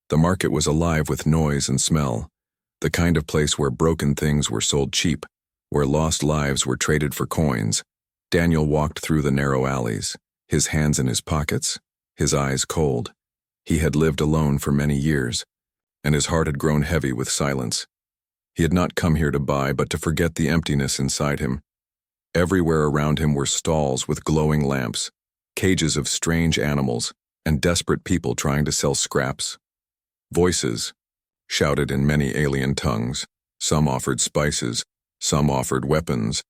The market was alive with noise and smell, the kind of place where broken things were sold cheap, where lost lives were traded for coins. Daniel walked through the narrow alleys, his hands in his pockets, his eyes cold. He had lived alone for many years, and his heart had grown heavy with silence. He had not come here to buy, but to forget the emptiness inside him. Everywhere around him were stalls with glowing lamps, cages of strange animals, and desperate people trying to sell scraps. Voices shouted in many alien tongues. Some offered spices, some offered weapons.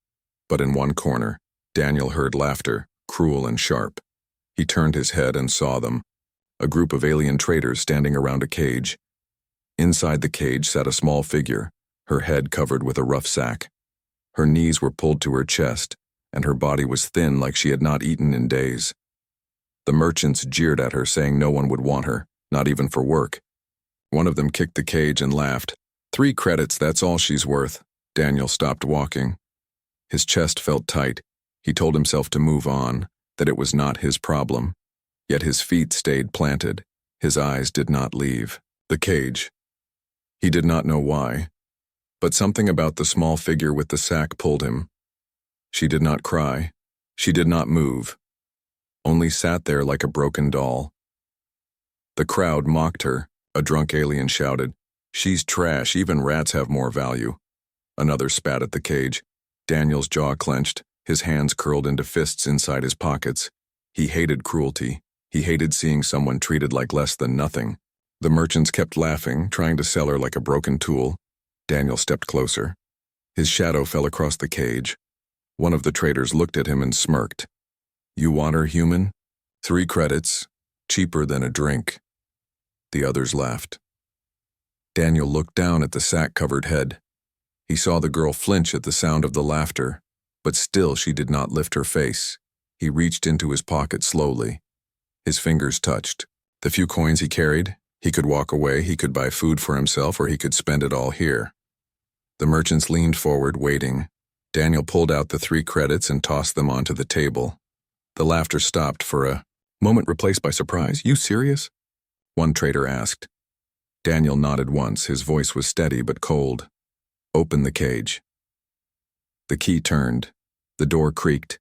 But in one corner, Daniel heard laughter, cruel and sharp. He turned his head and saw them, a group of alien traders standing around a cage. Inside the cage sat a small figure, her head covered with a rough sack. Her knees were pulled to her chest, and her body was thin like she had not eaten in days. The merchants jeered at her, saying no one would want her, not even for work. One of them kicked the cage and laughed. 3 credits, that's all she's worth. Daniel stopped walking. His chest felt tight. He told himself to move on, that it was not his problem. Yet his feet stayed planted. His eyes did not leave the cage. He did not know why, but something about the small figure with the sack pulled him. She did not cry. She did not move, only sat there like a broken doll. The crowd mocked her. A drunk alien shouted, "She's trash, even rats have more value." Another spat at the cage. Daniel's jaw clenched, his hands curled into fists inside his pockets. He hated cruelty. He hated seeing someone treated like less than nothing. The merchants kept laughing, trying to sell her like a broken tool. Daniel stepped closer. His shadow fell across the cage. One of the traders looked at him and smirked. "You want her, human? 3 credits, cheaper than a drink." The others laughed. Daniel looked down at the sack-covered head. He saw the girl flinch at the sound of the laughter, but still she did not lift her face. He reached into his pocket slowly. His fingers touched. The few coins he carried, he could walk away, he could buy food for himself, or he could spend it all here. The merchants leaned forward, waiting. Daniel pulled out the 3 credits and tossed them onto the table. The laughter stopped for a moment, replaced by surprise. "You serious?" one trader asked. Daniel nodded once. His voice was steady but cold. "Open the cage." The key turned. The door creaked.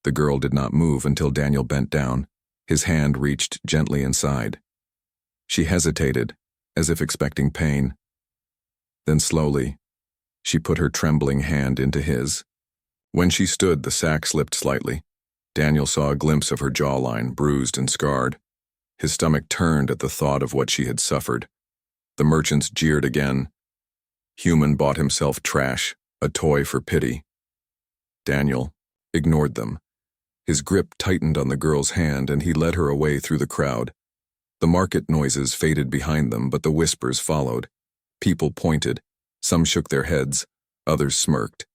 The girl did not move until Daniel bent down. His hand reached gently inside. She hesitated, as if expecting pain. Then slowly, she put her trembling hand into his. When she stood, the sack slipped slightly. Daniel saw a glimpse of her jawline, bruised and scarred. His stomach turned at the thought of what she had suffered. The merchants jeered again. Human bought himself trash, a toy for pity. Daniel ignored them. His grip tightened on the girl's hand, and he led her away through the crowd. The market noises faded behind them, but the whispers followed. People pointed. Some shook their heads. Others smirked.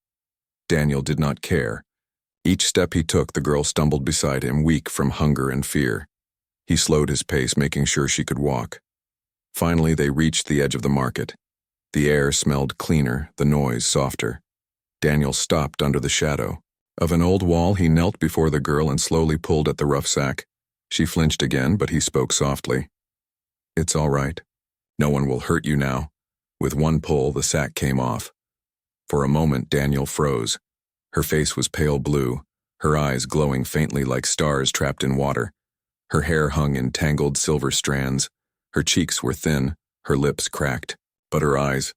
Daniel did not care. Each step he took, the girl stumbled beside him, weak from hunger and fear. He slowed his pace, making sure she could walk. Finally, they reached the edge of the market. The air smelled cleaner, the noise softer. Daniel stopped under the shadow of an old wall. He knelt before the girl and slowly pulled at the rough sack. She flinched again, but he spoke softly. "It's all right. No one will hurt you now." With one pull, the sack came off. For a moment, Daniel froze. Her face was pale blue, her eyes glowing faintly like stars trapped in water. Her hair hung in tangled silver strands. Her cheeks were thin, her lips cracked. But her eyes,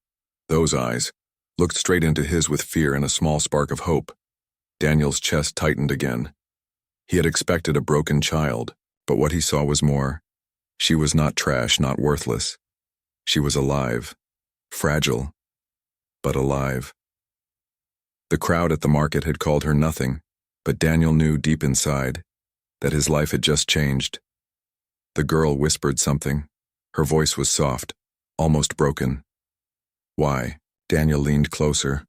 those eyes, looked straight into his with fear and a small spark of hope. Daniel's chest tightened again. He had expected a broken child, but what he saw was more. She was not trash, not worthless. She was alive, fragile, but alive. The crowd at the market had called her nothing, but Daniel knew deep inside that his life had just changed. The girl whispered something. Her voice was soft, almost broken. "Why?" Daniel leaned closer.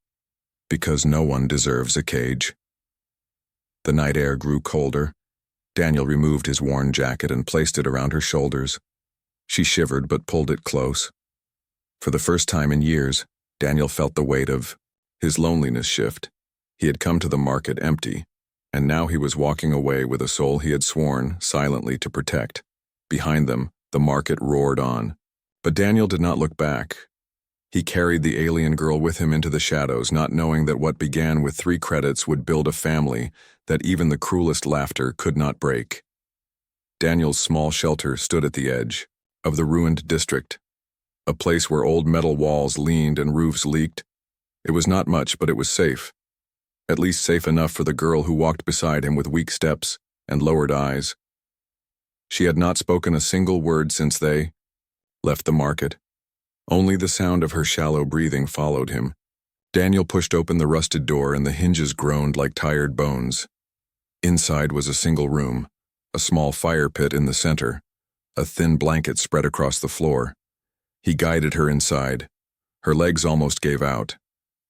"Because no one deserves a cage." The night air grew colder. Daniel removed his worn jacket and placed it around her shoulders. She shivered but pulled it close. For the first time in years, Daniel felt the weight of his loneliness shift. He had come to the market empty, and now he was walking away with a soul he had sworn silently to protect. Behind them, the market roared on. But Daniel did not look back. He carried the alien girl with him into the shadows, not knowing that what began with 3 credits would build a family that even the cruelest laughter could not break. Daniel's small shelter stood at the edge of the ruined district, a place where old metal walls leaned and roofs leaked. It was not much, but it was safe. At least safe enough for the girl who walked beside him with weak steps and lowered eyes. She had not spoken a single word since they left the market. Only the sound of her shallow breathing followed him. Daniel pushed open the rusted door and the hinges groaned like tired bones. Inside was a single room, a small fire pit in the center, a thin blanket spread across the floor. He guided her inside. Her legs almost gave out,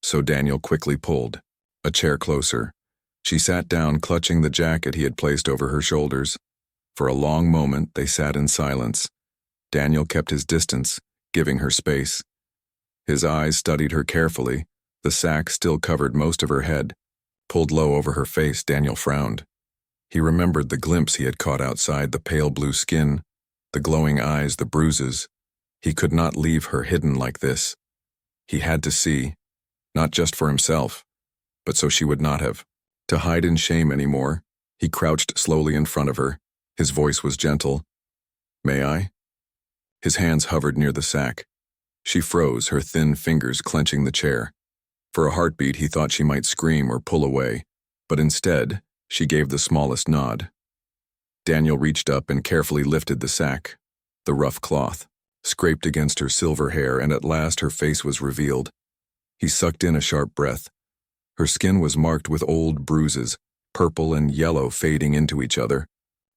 so Daniel quickly pulled a chair closer. She sat down, clutching the jacket he had placed over her shoulders. For a long moment, they sat in silence. Daniel kept his distance, giving her space. His eyes studied her carefully. The sack still covered most of her head. Pulled low over her face, Daniel frowned. He remembered the glimpse he had caught outside, the pale blue skin, the glowing eyes, the bruises. He could not leave her hidden like this. He had to see, not just for himself, but so she would not have to hide in shame anymore. He crouched slowly in front of her. His voice was gentle. "May I?" His hands hovered near the sack. She froze, her thin fingers clenching the chair. For a heartbeat, he thought she might scream or pull away, but instead, she gave the smallest nod. Daniel reached up and carefully lifted the sack. The rough cloth scraped against her silver hair, and at last her face was revealed. He sucked in a sharp breath. Her skin was marked with old bruises, purple and yellow fading into each other.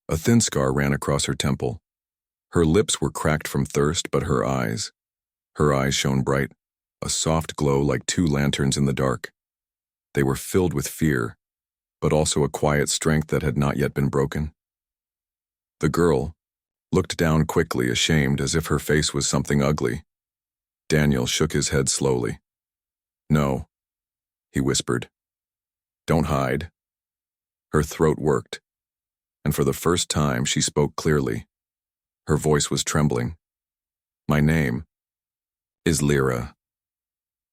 A thin scar ran across her temple. Her lips were cracked from thirst, but her eyes shone bright, a soft glow like 2 lanterns in the dark. They were filled with fear, but also a quiet strength that had not yet been broken. The girl looked down quickly, ashamed, as if her face was something ugly. Daniel shook his head slowly. "No," he whispered. "Don't hide." Her throat worked, and for the first time she spoke clearly. Her voice was trembling. "My name is Lyra."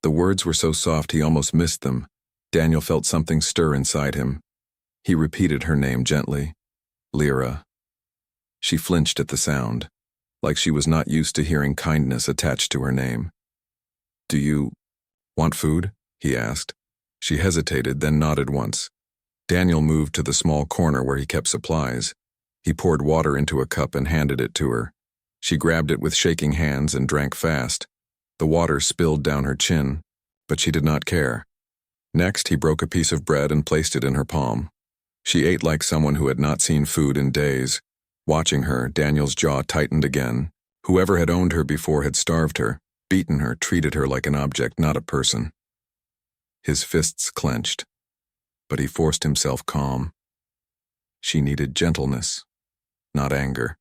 The words were so soft he almost missed them. Daniel felt something stir inside him. He repeated her name gently. "Lyra." She flinched at the sound, like she was not used to hearing kindness attached to her name. "Do you want food?" he asked. She hesitated, then nodded once. Daniel moved to the small corner where he kept supplies. He poured water into a cup and handed it to her. She grabbed it with shaking hands and drank fast. The water spilled down her chin, but she did not care. Next, he broke a piece of bread and placed it in her palm. She ate like someone who had not seen food in days. Watching her, Daniel's jaw tightened again. Whoever had owned her before had starved her, beaten her, treated her like an object, not a person. His fists clenched, but he forced himself calm. She needed gentleness, not anger.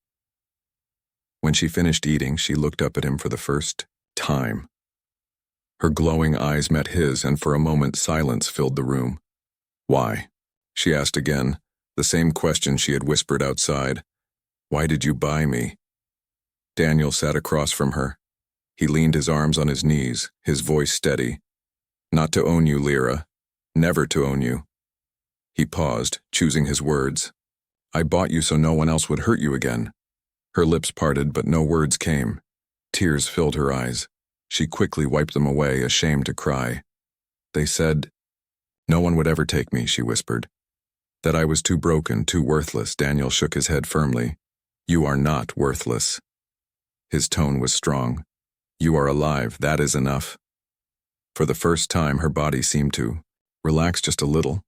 When she finished eating, she looked up at him for the first time. Her glowing eyes met his, and for a moment silence filled the room. "Why?" she asked again, the same question she had whispered outside. "Why did you buy me?" Daniel sat across from her. He leaned his arms on his knees, his voice steady. "Not to own you, Lyra. Never to own you." He paused, choosing his words. "I bought you so no one else would hurt you again." Her lips parted, but no words came. Tears filled her eyes. She quickly wiped them away, ashamed to cry. "They said no one would ever take me," she whispered. "That I was too broken, too worthless." Daniel shook his head firmly. "You are not worthless." His tone was strong. "You are alive, that is enough." For the first time, her body seemed to relax just a little.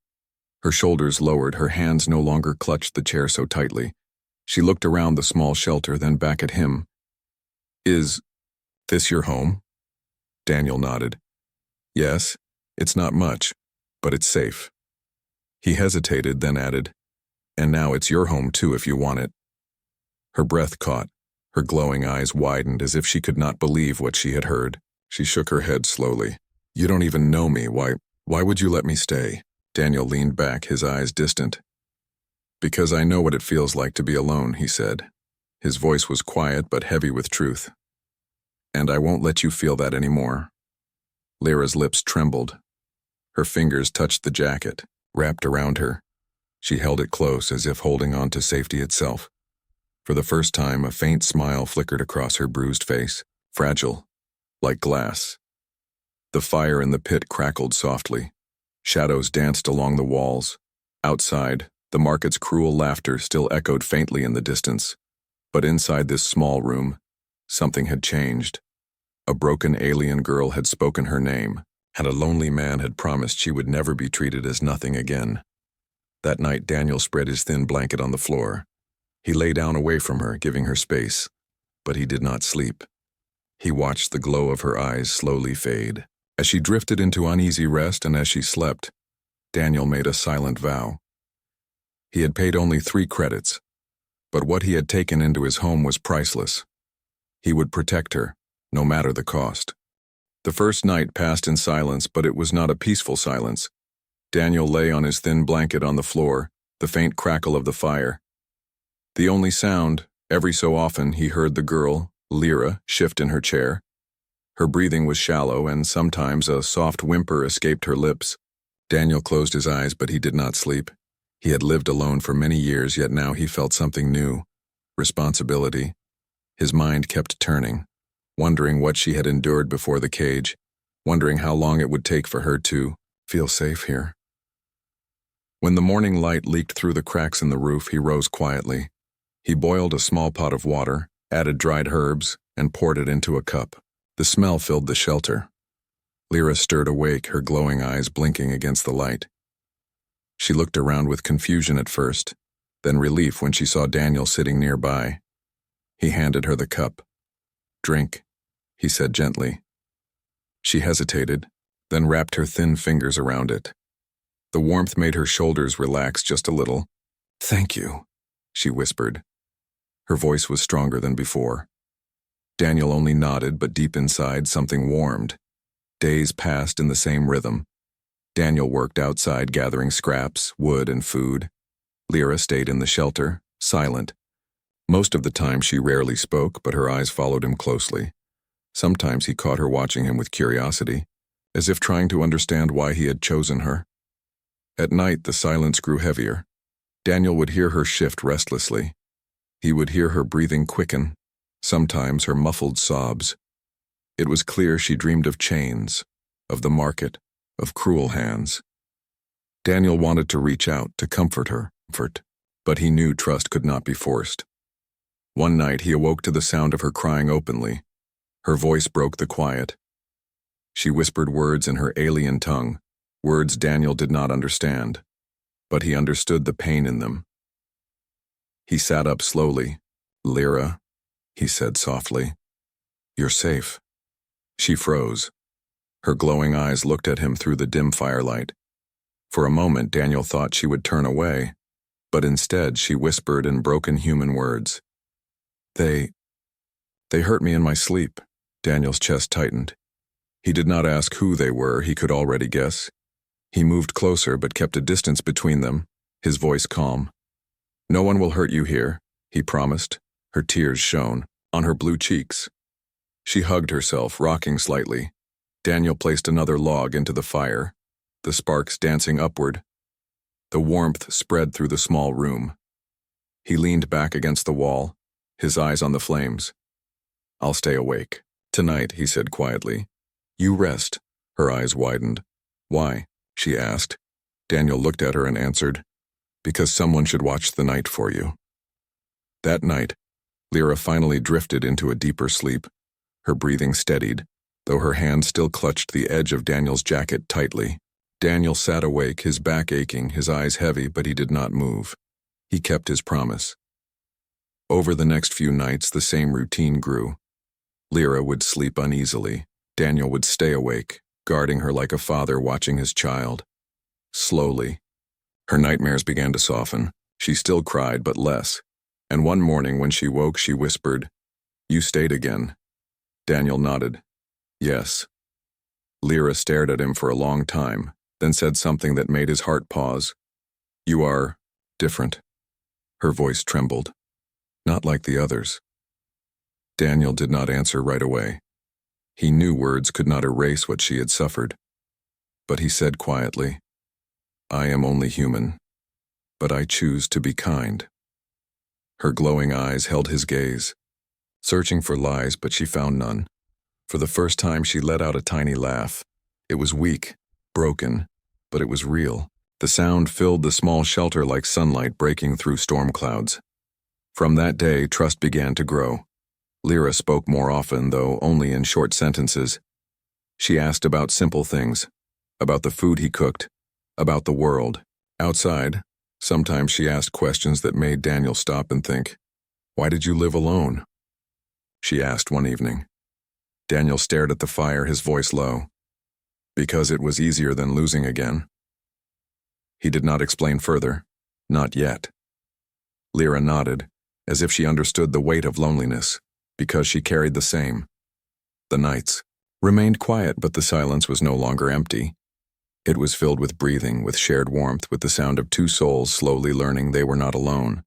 Her shoulders lowered, her hands no longer clutched the chair so tightly. She looked around the small shelter, then back at him. "Is this your home?" Daniel nodded. "Yes, it's not much, but it's safe." He hesitated, then added, "And now it's your home too if you want it." Her breath caught. Her glowing eyes widened as if she could not believe what she had heard. She shook her head slowly. "You don't even know me. Why would you let me stay?" Daniel leaned back, his eyes distant. "Because I know what it feels like to be alone," he said. His voice was quiet but heavy with truth. And I won't let you feel that anymore. Lyra's lips trembled. Her fingers touched the jacket, wrapped around her. She held it close as if holding on to safety itself. For the first time, a faint smile flickered across her bruised face, fragile, like glass. The fire in the pit crackled softly. Shadows danced along the walls. Outside, the market's cruel laughter still echoed faintly in the distance. But inside this small room, something had changed. A broken alien girl had spoken her name, and a lonely man had promised she would never be treated as nothing again. That night, Daniel spread his thin blanket on the floor. He lay down away from her, giving her space, but he did not sleep. He watched the glow of her eyes slowly fade. As she drifted into uneasy rest and as she slept, Daniel made a silent vow. He had paid only 3 credits, but what he had taken into his home was priceless. He would protect her, no matter the cost. The first night passed in silence, but it was not a peaceful silence. Daniel lay on his thin blanket on the floor, the faint crackle of the fire. The only sound, every so often he heard the girl, Lyra, shift in her chair. Her breathing was shallow, and sometimes a soft whimper escaped her lips. Daniel closed his eyes, but he did not sleep. He had lived alone for many years, yet now he felt something new. Responsibility. His mind kept turning, wondering what she had endured before the cage, wondering how long it would take for her to feel safe here. When the morning light leaked through the cracks in the roof, he rose quietly. He boiled a small pot of water, added dried herbs, and poured it into a cup. The smell filled the shelter. Lyra stirred awake, her glowing eyes blinking against the light. She looked around with confusion at first, then relief when she saw Daniel sitting nearby. He handed her the cup. "Drink," he said gently. She hesitated, then wrapped her thin fingers around it. The warmth made her shoulders relax just a little. "Thank you," she whispered. Her voice was stronger than before. Daniel only nodded, but deep inside something warmed. Days passed in the same rhythm. Daniel worked outside gathering scraps, wood, and food. Lyra stayed in the shelter, silent. Most of the time she rarely spoke, but her eyes followed him closely. Sometimes he caught her watching him with curiosity, as if trying to understand why he had chosen her. At night, the silence grew heavier. Daniel would hear her shift restlessly. He would hear her breathing quicken, sometimes her muffled sobs. It was clear she dreamed of chains, of the market, of cruel hands. Daniel wanted to reach out, to comfort her, but he knew trust could not be forced. One night he awoke to the sound of her crying openly. Her voice broke the quiet. She whispered words in her alien tongue, words Daniel did not understand, but he understood the pain in them. He sat up slowly. "Lyra," he said softly, "you're safe." She froze. Her glowing eyes looked at him through the dim firelight. For a moment, Daniel thought she would turn away, but instead she whispered in broken human words. They hurt me in my sleep." Daniel's chest tightened. He did not ask who they were, he could already guess. He moved closer but kept a distance between them, his voice calm. "No one will hurt you here," he promised. Her tears shone on her blue cheeks. She hugged herself, rocking slightly. Daniel placed another log into the fire, the sparks dancing upward. The warmth spread through the small room. He leaned back against the wall, his eyes on the flames. "I'll stay awake. Tonight," he said quietly. "You rest." Her eyes widened. "Why?" she asked. Daniel looked at her and answered, "Because someone should watch the night for you." That night, Lyra finally drifted into a deeper sleep. Her breathing steadied, though her hand still clutched the edge of Daniel's jacket tightly. Daniel sat awake, his back aching, his eyes heavy, but he did not move. He kept his promise. Over the next few nights, the same routine grew. Lyra would sleep uneasily. Daniel would stay awake, guarding her like a father watching his child. Slowly, her nightmares began to soften. She still cried, but less. And one morning when she woke, she whispered, "You stayed again." Daniel nodded. "Yes." Lyra stared at him for a long time, then said something that made his heart pause. "You are different." Her voice trembled. "Not like the others." Daniel did not answer right away. He knew words could not erase what she had suffered. But he said quietly, "I am only human, but I choose to be kind." Her glowing eyes held his gaze, searching for lies, but she found none. For the first time, she let out a tiny laugh. It was weak, broken, but it was real. The sound filled the small shelter like sunlight breaking through storm clouds. From that day, trust began to grow. Lyra spoke more often, though only in short sentences. She asked about simple things, about the food he cooked, about the world. Outside, sometimes she asked questions that made Daniel stop and think. "Why did you live alone?" she asked one evening. Daniel stared at the fire, his voice low. "Because it was easier than losing again." He did not explain further. Not yet. Lyra nodded, as if she understood the weight of loneliness, because she carried the same. The nights remained quiet, but the silence was no longer empty. It was filled with breathing, with shared warmth, with the sound of two souls slowly learning they were not alone.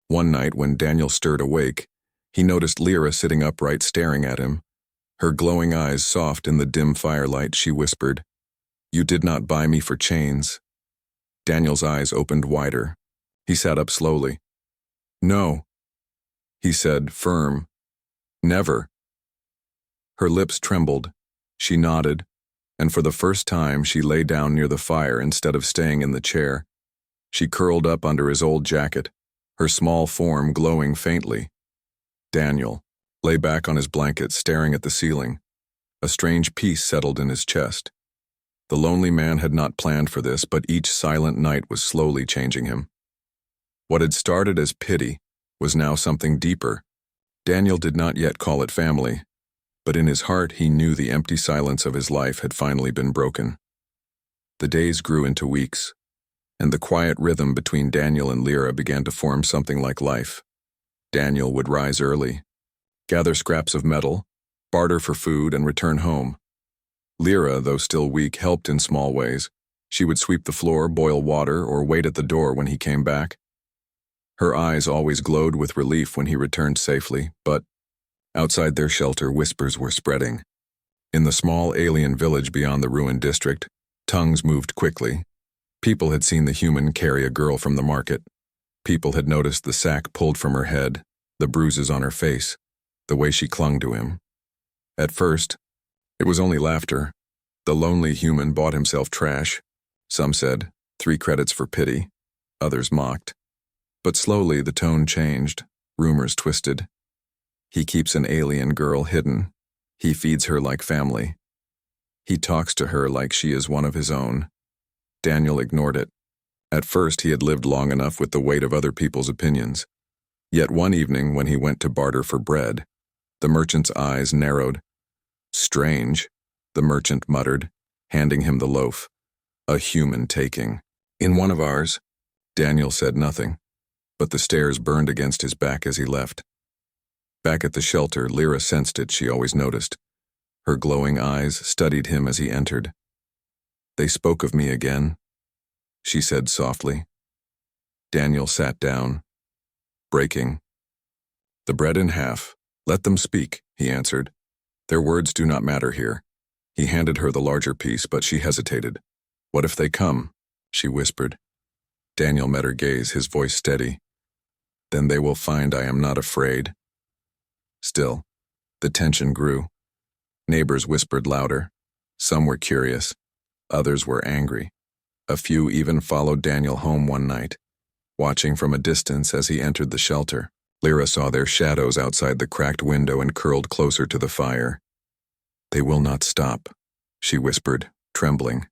One night, when Daniel stirred awake, he noticed Lyra sitting upright, staring at him. Her glowing eyes soft in the dim firelight, she whispered, "You did not buy me for chains." Daniel's eyes opened wider. He sat up slowly. "No," he said, firm. "Never." Her lips trembled. She nodded, and for the first time she lay down near the fire instead of staying in the chair. She curled up under his old jacket, her small form glowing faintly. Daniel lay back on his blanket, staring at the ceiling. A strange peace settled in his chest. The lonely man had not planned for this, but each silent night was slowly changing him. What had started as pity was now something deeper. Daniel did not yet call it family, but in his heart he knew the empty silence of his life had finally been broken. The days grew into weeks, and the quiet rhythm between Daniel and Lyra began to form something like life. Daniel would rise early, gather scraps of metal, barter for food, and return home. Lyra, though still weak, helped in small ways. She would sweep the floor, boil water, or wait at the door when he came back. Her eyes always glowed with relief when he returned safely, but outside their shelter, whispers were spreading. In the small alien village beyond the ruined district, tongues moved quickly. People had seen the human carry a girl from the market. People had noticed the sack pulled from her head, the bruises on her face, the way she clung to him. At first, it was only laughter. The lonely human bought himself trash. Some said, 3 credits for pity. Others mocked. But slowly the tone changed, rumors twisted. He keeps an alien girl hidden. He feeds her like family. He talks to her like she is one of his own. Daniel ignored it. At first he had lived long enough with the weight of other people's opinions. Yet one evening when he went to barter for bread, the merchant's eyes narrowed. "Strange," the merchant muttered, handing him the loaf. "A human taking." "In one of ours." Daniel said nothing, but the stares burned against his back as he left. Back at the shelter, Lyra sensed it she always noticed. Her glowing eyes studied him as he entered. "They spoke of me again," she said softly. Daniel sat down, breaking the bread in half. "Let them speak," he answered. "Their words do not matter here." He handed her the larger piece, but she hesitated. "What if they come?" she whispered. Daniel met her gaze, his voice steady. "Then they will find I am not afraid." Still, the tension grew. Neighbors whispered louder. Some were curious. Others were angry. A few even followed Daniel home one night, watching from a distance as he entered the shelter. Lyra saw their shadows outside the cracked window and curled closer to the fire. "They will not stop," she whispered, trembling.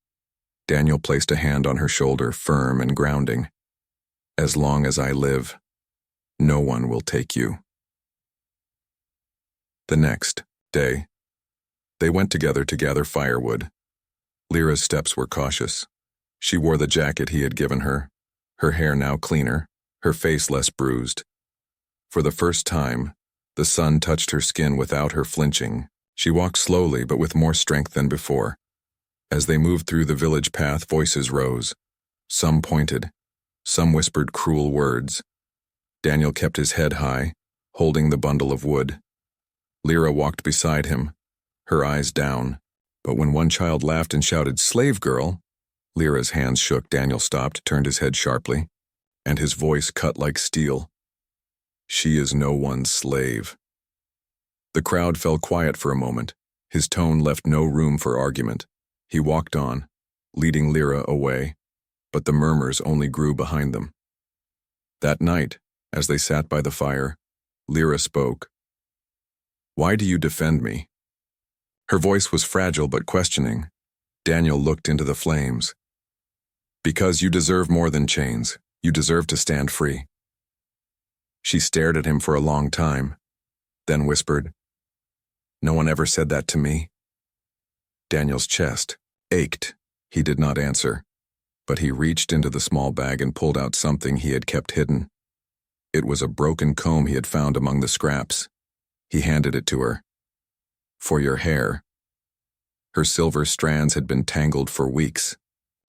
Daniel placed a hand on her shoulder, firm and grounding. "As long as I live, no one will take you." The next day, they went together to gather firewood. Lyra's steps were cautious. She wore the jacket he had given her hair now cleaner, her face less bruised. For the first time, the sun touched her skin without her flinching. She walked slowly but with more strength than before. As they moved through the village path, voices rose. Some pointed. Some whispered cruel words. Daniel kept his head high, holding the bundle of wood. Lyra walked beside him, her eyes down. But when one child laughed and shouted, "Slave girl," Lyra's hands shook. Daniel stopped, turned his head sharply, and his voice cut like steel. "She is no one's slave." The crowd fell quiet for a moment. His tone left no room for argument. He walked on, leading Lyra away, but the murmurs only grew behind them. That night, as they sat by the fire, Lyra spoke. "Why do you defend me?" Her voice was fragile but questioning. Daniel looked into the flames. "Because you deserve more than chains. You deserve to stand free." She stared at him for a long time, then whispered, "No one ever said that to me." Daniel's chest ached. He did not answer, but he reached into the small bag and pulled out something he had kept hidden. It was a broken comb he had found among the scraps. He handed it to her. "For your hair." Her silver strands had been tangled for weeks.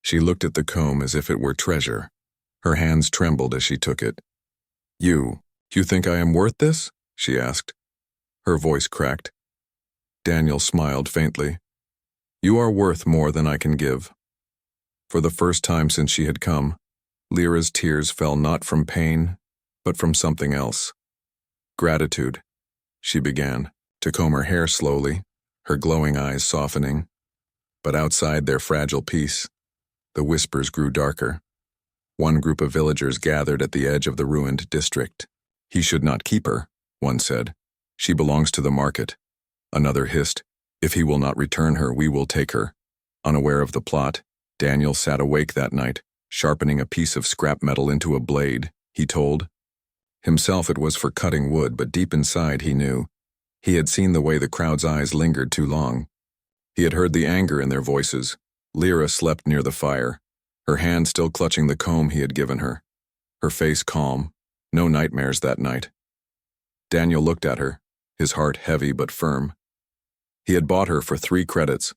She looked at the comb as if it were treasure. Her hands trembled as she took it. You think I am worth this?" she asked. Her voice cracked. Daniel smiled faintly. "You are worth more than I can give." For the first time since she had come, Lyra's tears fell not from pain, but from something else. "Gratitude," she began, to comb her hair slowly, her glowing eyes softening. But outside their fragile peace, the whispers grew darker. One group of villagers gathered at the edge of the ruined district. "He should not keep her," one said. "She belongs to the market." Another hissed, "If he will not return her, we will take her." Unaware of the plot, Daniel sat awake that night, sharpening a piece of scrap metal into a blade. He told himself it was for cutting wood, but deep inside he knew. He had seen the way the crowd's eyes lingered too long. He had heard the anger in their voices. Lyra slept near the fire, her hand still clutching the comb he had given her. Her face calm, no nightmares that night. Daniel looked at her, his heart heavy but firm. He had bought her for 3 credits.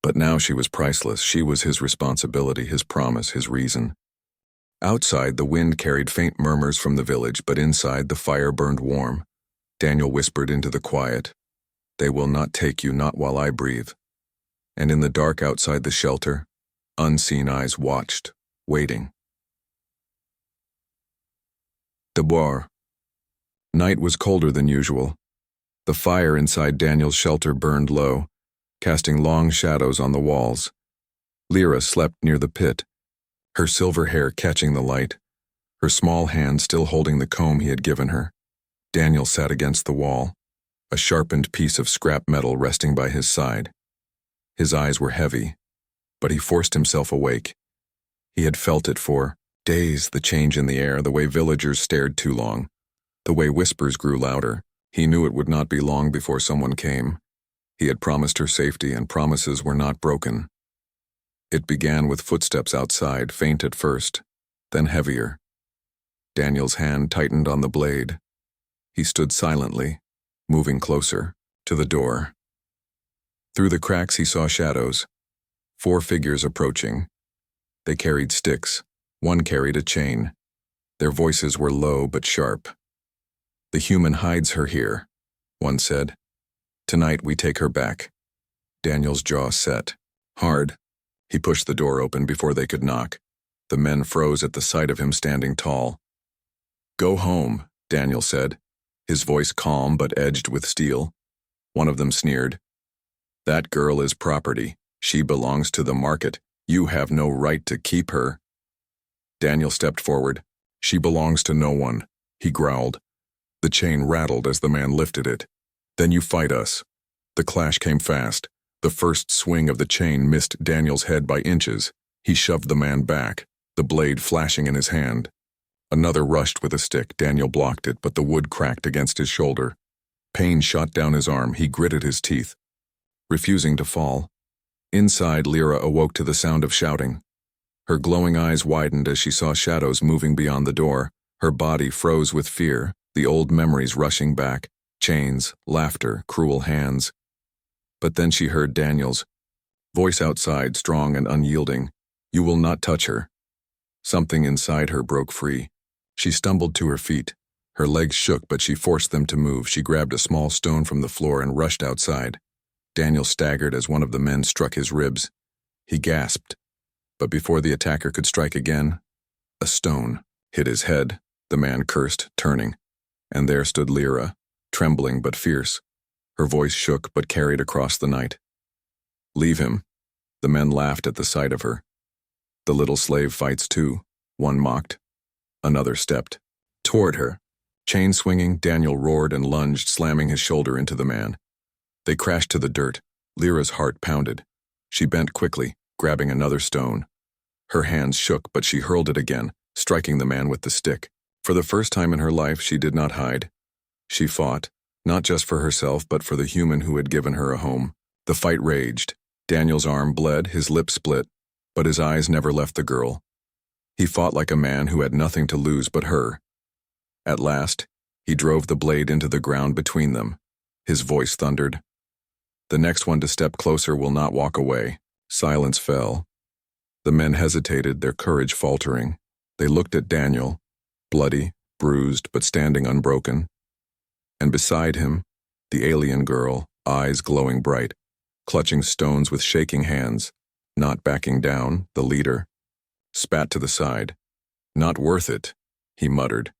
But now she was priceless. She was his responsibility, his promise, his reason. Outside, the wind carried faint murmurs from the village, but inside, the fire burned warm. Daniel whispered into the quiet, "They will not take you, not while I breathe." And in the dark outside the shelter, unseen eyes watched, waiting. Deboir. Night was colder than usual. The fire inside Daniel's shelter burned low, casting long shadows on the walls. Lyra slept near the pit, her silver hair catching the light, her small hand still holding the comb he had given her. Daniel sat against the wall, a sharpened piece of scrap metal resting by his side. His eyes were heavy, but he forced himself awake. He had felt it for days, the change in the air, the way villagers stared too long, the way whispers grew louder. He knew it would not be long before someone came. He had promised her safety, and promises were not broken. It began with footsteps outside, faint at first, then heavier. Daniel's hand tightened on the blade. He stood silently, moving closer, to the door. Through the cracks he saw shadows, 4 figures approaching. They carried sticks. One carried a chain. Their voices were low but sharp. "The human hides her here," one said. "Tonight we take her back." Daniel's jaw set. Hard. He pushed the door open before they could knock. The men froze at the sight of him standing tall. "Go home," Daniel said, his voice calm but edged with steel. One of them sneered. "That girl is property. She belongs to the market. You have no right to keep her." Daniel stepped forward. "She belongs to no one," he growled. The chain rattled as the man lifted it. "Then you fight us." The clash came fast. The first swing of the chain missed Daniel's head by inches. He shoved the man back, the blade flashing in his hand. Another rushed with a stick. Daniel blocked it, but the wood cracked against his shoulder. Pain shot down his arm. He gritted his teeth, refusing to fall. Inside, Lyra awoke to the sound of shouting. Her glowing eyes widened as she saw shadows moving beyond the door. Her body froze with fear, the old memories rushing back. Chains, laughter, cruel hands. But then she heard Daniel's voice outside, strong and unyielding. "You will not touch her." Something inside her broke free. She stumbled to her feet. Her legs shook, but she forced them to move. She grabbed a small stone from the floor and rushed outside. Daniel staggered as one of the men struck his ribs. He gasped, but before the attacker could strike again, a stone hit his head. The man cursed, turning, and there stood Lyra, trembling but fierce. Her voice shook but carried across the night. "Leave him." The men laughed at the sight of her. "The little slave fights too," one mocked. Another stepped toward her. Chain swinging, Daniel roared and lunged, slamming his shoulder into the man. They crashed to the dirt. Lyra's heart pounded. She bent quickly, grabbing another stone. Her hands shook, but she hurled it again, striking the man with the stick. For the first time in her life, she did not hide. She fought, not just for herself, but for the human who had given her a home. The fight raged. Daniel's arm bled, his lip split, but his eyes never left the girl. He fought like a man who had nothing to lose but her. At last, he drove the blade into the ground between them. His voice thundered. "The next one to step closer will not walk away." Silence fell. The men hesitated, their courage faltering. They looked at Daniel, bloody, bruised, but standing unbroken. And beside him, the alien girl, eyes glowing bright, clutching stones with shaking hands, not backing down, the leader, spat to the side. "Not worth it," he muttered.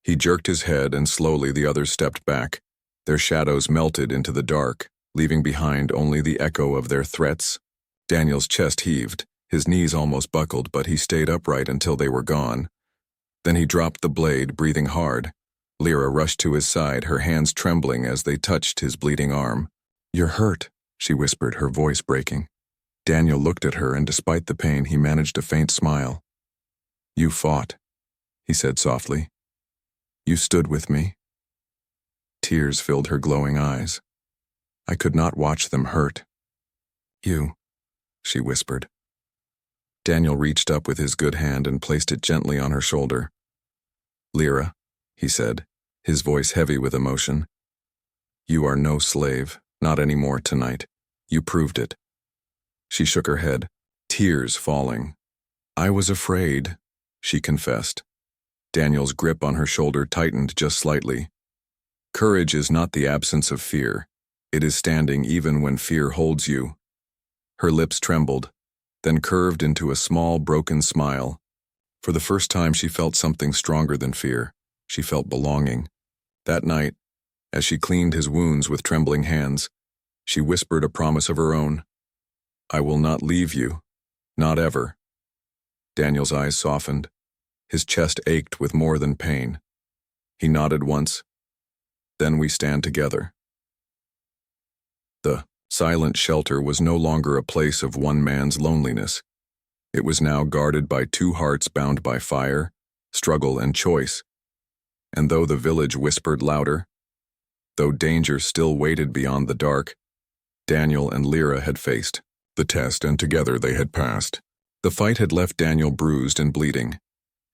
He jerked his head, and slowly the others stepped back. Their shadows melted into the dark, leaving behind only the echo of their threats. Daniel's chest heaved, his knees almost buckled, but he stayed upright until they were gone. Then he dropped the blade, breathing hard. Lyra rushed to his side, her hands trembling as they touched his bleeding arm. "You're hurt," she whispered, her voice breaking. Daniel looked at her, and despite the pain, he managed a faint smile. "You fought," he said softly. "You stood with me." Tears filled her glowing eyes. "I could not watch them hurt." "You," she whispered. Daniel reached up with his good hand and placed it gently on her shoulder. "Lyra," he said, his voice heavy with emotion. "You are no slave, not anymore tonight. You proved it." She shook her head, tears falling. "I was afraid," she confessed. Daniel's grip on her shoulder tightened just slightly. "Courage is not the absence of fear. It is standing even when fear holds you." Her lips trembled, then curved into a small, broken smile. For the first time, she felt something stronger than fear. She felt belonging. That night, as she cleaned his wounds with trembling hands, she whispered a promise of her own. "I will not leave you. Not ever." Daniel's eyes softened. His chest ached with more than pain. He nodded once. "Then we stand together." The silent shelter was no longer a place of one man's loneliness. It was now guarded by two hearts bound by fire, struggle, and choice. And though the village whispered louder, though danger still waited beyond the dark, Daniel and Lyra had faced the test, and together they had passed. The fight had left Daniel bruised and bleeding.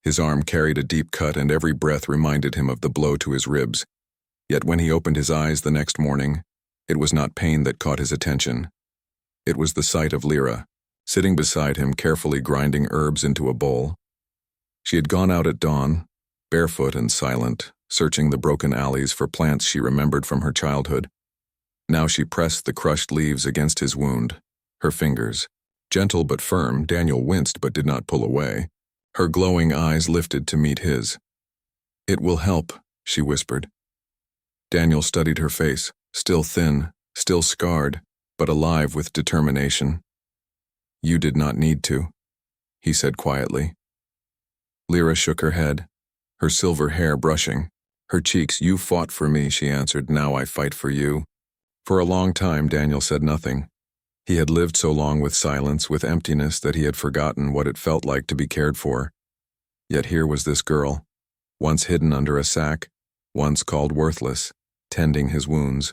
His arm carried a deep cut, and every breath reminded him of the blow to his ribs. Yet when he opened his eyes the next morning, it was not pain that caught his attention. It was the sight of Lyra, sitting beside him, carefully grinding herbs into a bowl. She had gone out at dawn, barefoot and silent, searching the broken alleys for plants she remembered from her childhood. Now she pressed the crushed leaves against his wound. Her fingers, gentle but firm, Daniel winced but did not pull away. Her glowing eyes lifted to meet his. "It will help," she whispered. Daniel studied her face, still thin, still scarred, but alive with determination. "You did not need to," he said quietly. Lyra shook her head, her silver hair brushing. Her cheeks, "You fought for me," she answered. "Now I fight for you." For a long time, Daniel said nothing. He had lived so long with silence, with emptiness, that he had forgotten what it felt like to be cared for. Yet here was this girl, once hidden under a sack, once called worthless, tending his wounds.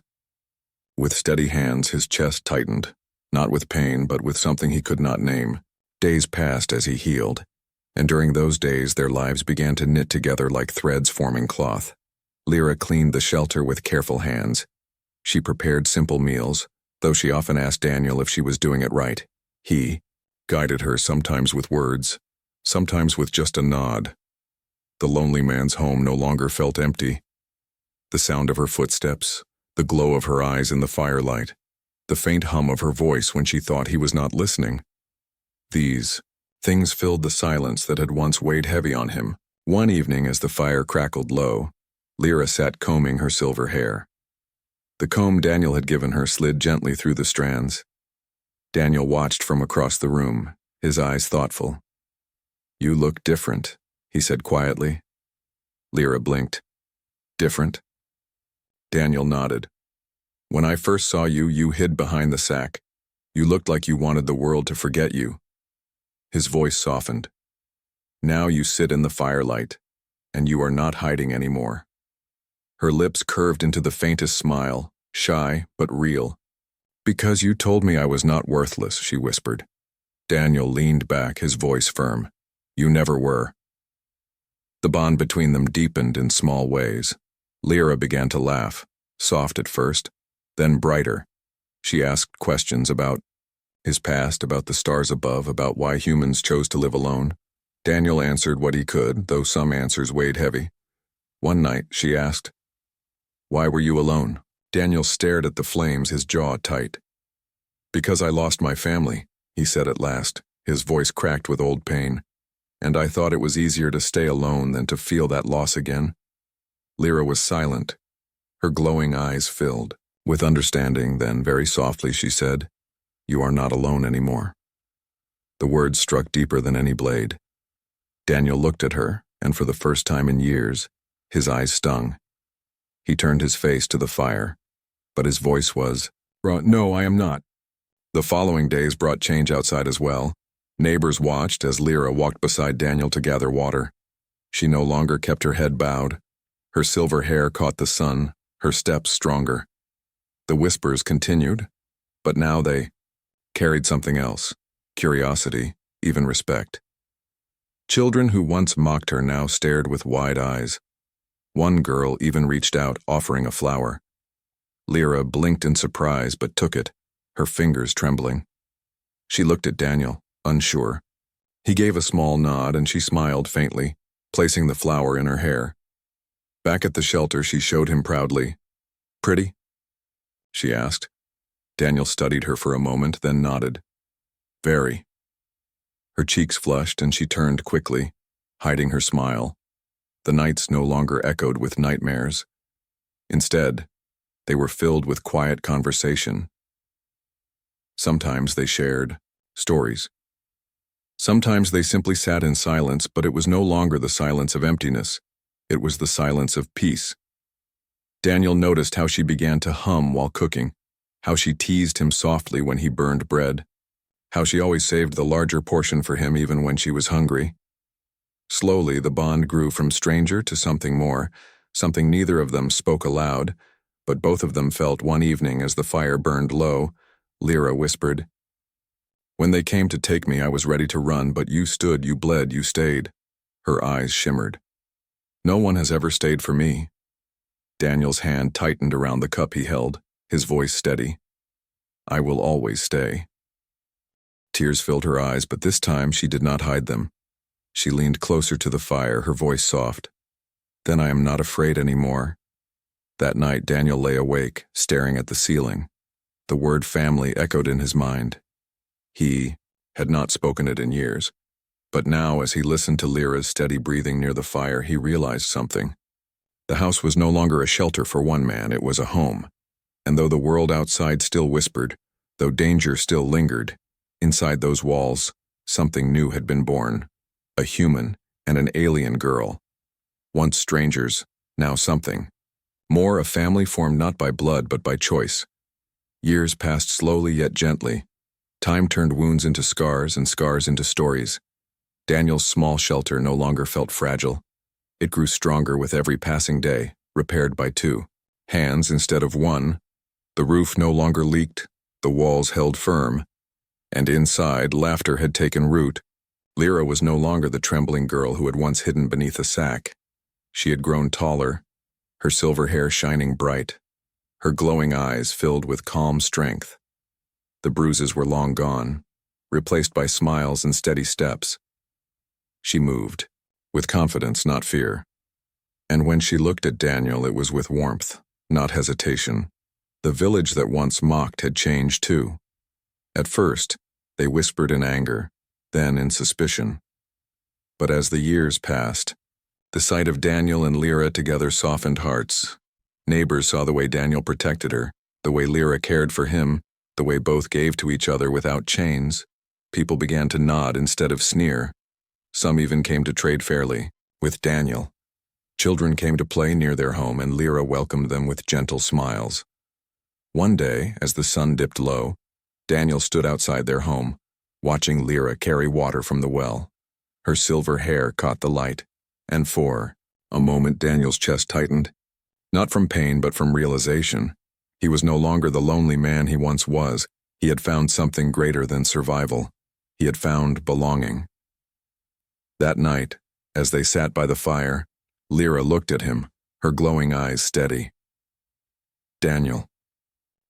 With steady hands, his chest tightened, not with pain, but with something he could not name. Days passed as he healed, and during those days their lives began to knit together like threads forming cloth. Lyra cleaned the shelter with careful hands. She prepared simple meals, though she often asked Daniel if she was doing it right. He guided her, sometimes with words, sometimes with just a nod. The lonely man's home no longer felt empty. The sound of her footsteps, the glow of her eyes in the firelight, the faint hum of her voice when she thought he was not listening. These things filled the silence that had once weighed heavy on him. One evening, as the fire crackled low, Lyra sat combing her silver hair. The comb Daniel had given her slid gently through the strands. Daniel watched from across the room, his eyes thoughtful. "You look different," he said quietly. Lyra blinked. "Different?" Daniel nodded. "When I first saw you, you hid behind the sack. You looked like you wanted the world to forget you." His voice softened. "Now you sit in the firelight, and you are not hiding anymore." Her lips curved into the faintest smile, shy but real. "Because you told me I was not worthless," she whispered. Daniel leaned back, his voice firm. "You never were." The bond between them deepened in small ways. Lyra began to laugh, soft at first, then brighter. She asked questions about his past, about the stars above, about why humans chose to live alone. Daniel answered what he could, though some answers weighed heavy. One night, she asked, "Why were you alone?" Daniel stared at the flames, his jaw tight. "Because I lost my family," he said at last, his voice cracked with old pain. "And I thought it was easier to stay alone than to feel that loss again." Lyra was silent. Her glowing eyes filled with understanding, then very softly she said, "You are not alone anymore." The words struck deeper than any blade. Daniel looked at her, and for the first time in years, his eyes stung. He turned his face to the fire, but his voice was, "No, I am not." The following days brought change outside as well. Neighbors watched as Lyra walked beside Daniel to gather water. She no longer kept her head bowed. Her silver hair caught the sun, her steps stronger. The whispers continued, but now they carried something else, curiosity, even respect. Children who once mocked her now stared with wide eyes. One girl even reached out, offering a flower. Lyra blinked in surprise but took it, her fingers trembling. She looked at Daniel, unsure. He gave a small nod and she smiled faintly, placing the flower in her hair. Back at the shelter, she showed him proudly. "Pretty?" she asked. Daniel studied her for a moment, then nodded. "Very." Her cheeks flushed and she turned quickly, hiding her smile. The nights no longer echoed with nightmares. Instead, they were filled with quiet conversation. Sometimes they shared stories. Sometimes they simply sat in silence, but it was no longer the silence of emptiness. It was the silence of peace. Daniel noticed how she began to hum while cooking, how she teased him softly when he burned bread, how she always saved the larger portion for him even when she was hungry. Slowly, the bond grew from stranger to something more, something neither of them spoke aloud, but both of them felt one evening as the fire burned low. Lyra whispered, "When they came to take me, I was ready to run, but you stood, you bled, you stayed." Her eyes shimmered. "No one has ever stayed for me." Daniel's hand tightened around the cup he held, his voice steady. "I will always stay." Tears filled her eyes, but this time she did not hide them. She leaned closer to the fire, her voice soft. "Then I am not afraid anymore." That night, Daniel lay awake, staring at the ceiling. The word family echoed in his mind. He had not spoken it in years, but now as he listened to Lyra's steady breathing near the fire, he realized something. The house was no longer a shelter for one man, it was a home. And though the world outside still whispered, though danger still lingered, inside those walls, something new had been born. A human and an alien girl. Once strangers, now something. More, a family formed not by blood but by choice. Years passed slowly yet gently. Time turned wounds into scars and scars into stories. Daniel's small shelter no longer felt fragile. It grew stronger with every passing day, repaired by two hands instead of one. The roof no longer leaked, the walls held firm, and inside, laughter had taken root. Lyra was no longer the trembling girl who had once hidden beneath a sack. She had grown taller, her silver hair shining bright, her glowing eyes filled with calm strength. The bruises were long gone, replaced by smiles and steady steps. She moved, with confidence, not fear. And when she looked at Daniel, it was with warmth, not hesitation. The village that once mocked had changed too. At first, they whispered in anger, then in suspicion. But as the years passed, the sight of Daniel and Lyra together softened hearts. Neighbors saw the way Daniel protected her, the way Lyra cared for him, the way both gave to each other without chains. People began to nod instead of sneer. Some even came to trade fairly, with Daniel. Children came to play near their home, and Lyra welcomed them with gentle smiles. One day, as the sun dipped low, Daniel stood outside their home, watching Lyra carry water from the well. Her silver hair caught the light, and for a moment Daniel's chest tightened. Not from pain, but from realization. He was no longer the lonely man he once was. He had found something greater than survival. He had found belonging. That night, as they sat by the fire, Lyra looked at him, her glowing eyes steady. "Daniel,"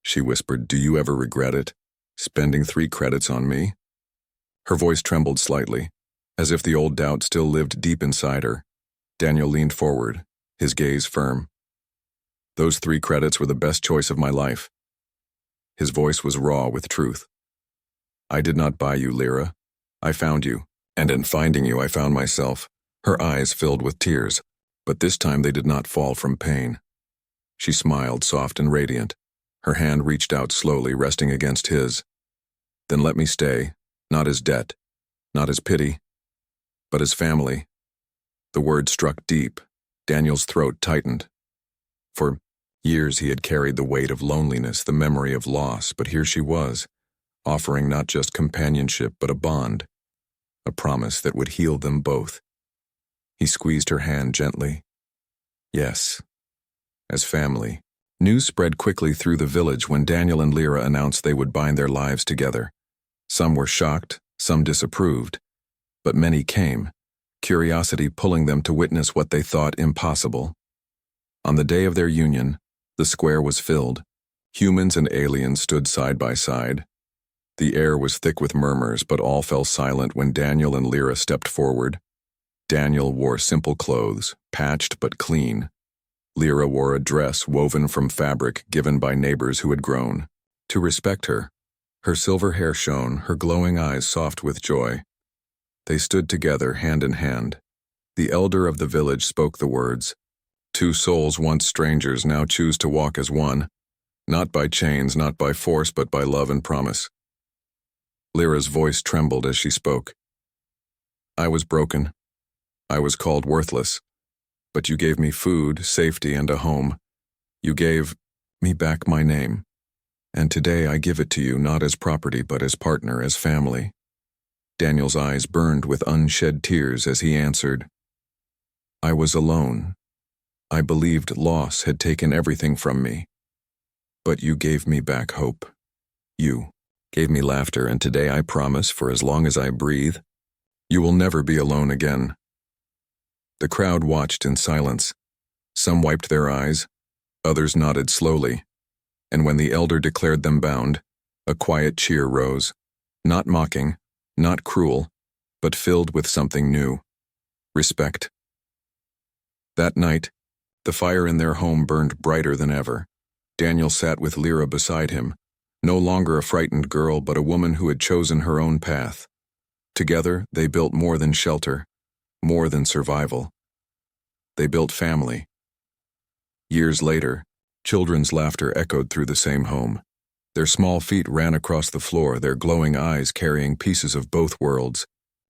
she whispered, "do you ever regret it, spending 3 credits on me?" Her voice trembled slightly, as if the old doubt still lived deep inside her. Daniel leaned forward, his gaze firm. "Those 3 credits were the best choice of my life." His voice was raw with truth. "I did not buy you, Lyra. I found you, and in finding you I found myself." Her eyes filled with tears, but this time they did not fall from pain. She smiled, soft and radiant. Her hand reached out slowly, resting against his. "Then let me stay, not as debt, not as pity, but as family." The word struck deep. Daniel's throat tightened. For years he had carried the weight of loneliness, the memory of loss, but here she was, offering not just companionship but a bond, a promise that would heal them both. He squeezed her hand gently. "Yes, as family." News spread quickly through the village when Daniel and Lyra announced they would bind their lives together. Some were shocked, some disapproved, but many came, curiosity pulling them to witness what they thought impossible. On the day of their union, the square was filled. Humans and aliens stood side by side. The air was thick with murmurs, but all fell silent when Daniel and Lyra stepped forward. Daniel wore simple clothes, patched but clean. Lyra wore a dress woven from fabric given by neighbors who had grown to respect her. Her silver hair shone, her glowing eyes soft with joy. They stood together, hand in hand. The elder of the village spoke the words, "Two souls once strangers now choose to walk as one, not by chains, not by force, but by love and promise." Lyra's voice trembled as she spoke. "I was broken. I was called worthless. But you gave me food, safety, and a home. You gave me back my name. And today I give it to you not as property but as partner, as family." Daniel's eyes burned with unshed tears as he answered, "I was alone. I believed loss had taken everything from me. But you gave me back hope. You gave me laughter, and today I promise, for as long as I breathe, you will never be alone again." The crowd watched in silence. Some wiped their eyes, others nodded slowly, and when the elder declared them bound, a quiet cheer rose, not mocking, not cruel, but filled with something new: respect. That night, the fire in their home burned brighter than ever. Daniel sat with Lyra beside him, no longer a frightened girl but a woman who had chosen her own path. Together, they built more than shelter, more than survival. They built family. Years later, children's laughter echoed through the same home. Their small feet ran across the floor, their glowing eyes carrying pieces of both worlds.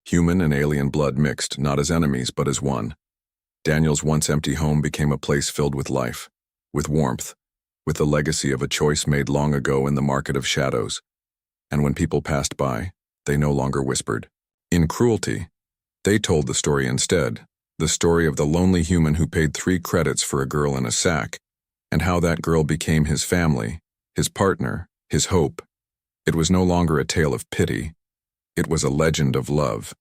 Human and alien blood mixed, not as enemies but as one. Daniel's once empty home became a place filled with life, with warmth, with the legacy of a choice made long ago in the market of shadows. And when people passed by, they no longer whispered. In cruelty, they told the story instead, the story of the lonely human who paid 3 credits for a girl in a sack, and how that girl became his family, his partner, his hope. It was no longer a tale of pity. It was a legend of love.